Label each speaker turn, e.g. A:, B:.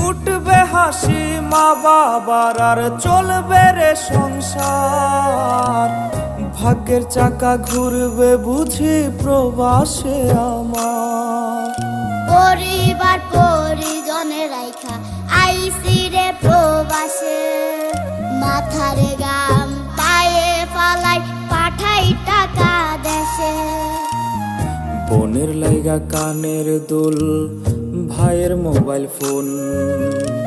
A: উঠবে হাসি মা বাবার আর চলবে রে সংসার। ভাগ্যের চাকা ঘুরবে বুঝি প্রবাসে আমার।
B: পরিবার পরিজনের রাইখা আইসি রে প্রবাসে, মাথারে গাম পায়ে ফালাই পাঠাই টাকা দেশে।
A: বোনের লাইগা কানের দুল, ভাইয়ের মোবাইল ফোন,